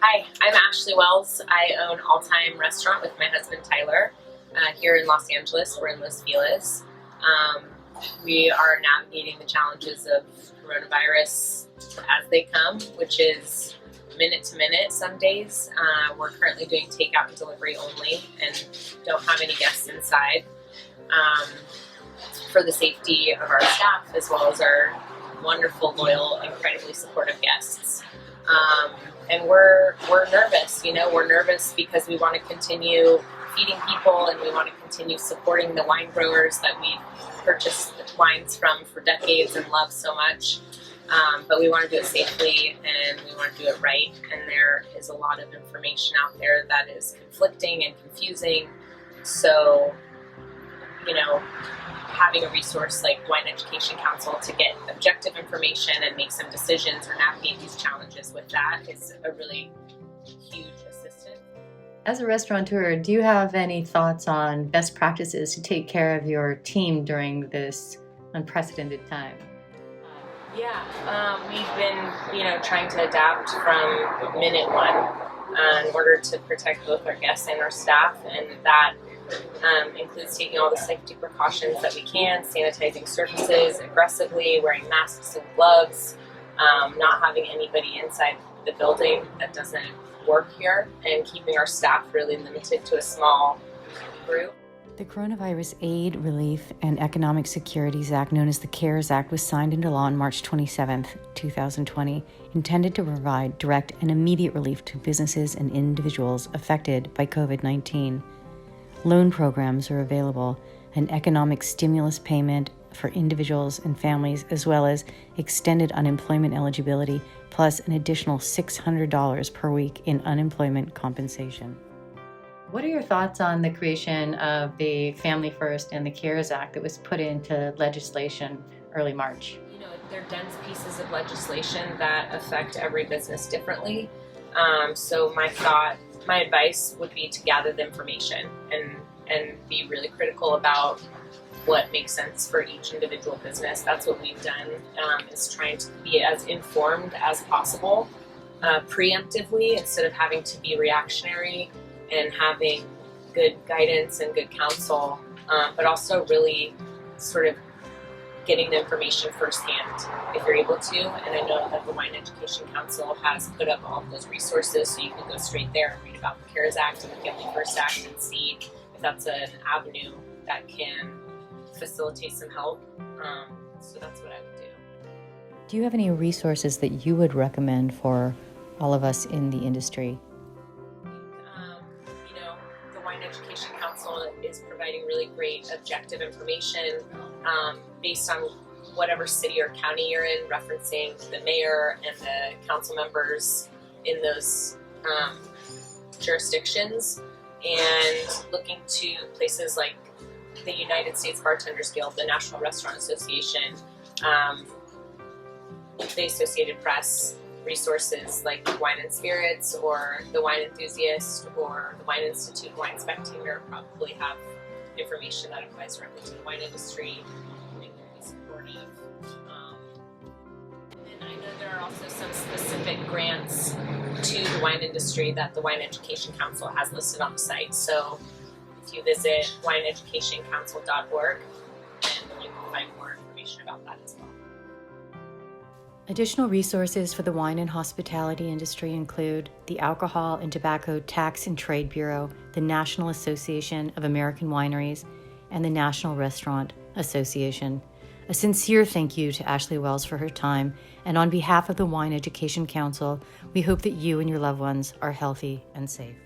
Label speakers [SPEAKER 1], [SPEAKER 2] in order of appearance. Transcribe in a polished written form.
[SPEAKER 1] Hi, I'm Ashely Wells. I own All Time Restaurant with my husband Tyler here in Los Angeles. We're in Los Feliz. We are navigating the challenges of coronavirus as they come, which is minute to minute some days. We're currently doing takeout and delivery only and don't have any guests inside for the safety of our staff as well as our wonderful, loyal, incredibly supportive guests. And we're nervous, we're nervous because we want to continue feeding people and we want to continue supporting the wine growers that we've purchased wines from for decades and love so much. But we want to do it safely and we want to do it right. And there is a lot of information out there that is conflicting and confusing. So, having a resource like Wine Education Council to get objective information and make some decisions or navigate these challenges with that is a really huge assistance.
[SPEAKER 2] As a restaurateur, do you have any thoughts on best practices to take care of your team during this unprecedented time?
[SPEAKER 1] We've been, trying to adapt from minute one in order to protect both our guests and our staff, and that includes taking all the safety precautions that we can, sanitizing surfaces aggressively, wearing masks and gloves, not having anybody inside the building that doesn't work here, and keeping our staff really limited to a small group.
[SPEAKER 3] The Coronavirus Aid, Relief, and Economic Securities Act, known as the CARES Act, was signed into law on March 27, 2020, intended to provide direct and immediate relief to businesses and individuals affected by COVID-19. Loan programs are available, an economic stimulus payment for individuals and families, as well as extended unemployment eligibility, plus an additional $600 per week in unemployment compensation.
[SPEAKER 2] What are your thoughts on the creation of the Family First and the CARES Act that was put into legislation early March?
[SPEAKER 1] They're dense pieces of legislation that affect every business differently. So my advice would be to gather the information and be really critical about what makes sense for each individual business. That's what we've done, is trying to be as informed as possible preemptively instead of having to be reactionary, and having good guidance and good counsel, but also really sort of getting the information firsthand if you're able to. And I know that the Wine Education Council has put up all of those resources, so you can go straight there and read about the CARES Act and the Family First Act and see if that's an avenue that can facilitate some help. So that's what I would do.
[SPEAKER 3] Do you have any resources that you would recommend for all of us in the industry?
[SPEAKER 1] The Wine Education Council is providing really great objective information based on whatever city or county you're in, referencing the mayor and the council members in those jurisdictions, and looking to places like the United States Bartenders Guild, the National Restaurant Association, the Associated Press, resources like Wine and Spirits or the Wine Enthusiast or the Wine Institute, Wine Spectator probably have information that applies directly to the wine industry and can be supportive. And I know there are also some specific grants to the wine industry that the Wine Education Council has listed on the site. So if you visit wineeducationcouncil.org, then you can find more information about that as well.
[SPEAKER 3] Additional resources for the wine and hospitality industry include the Alcohol and Tobacco Tax and Trade Bureau, the National Association of American Wineries, and the National Restaurant Association. A sincere thank you to Ashely Wells for her time, and on behalf of the Wine Education Council, we hope that you and your loved ones are healthy and safe.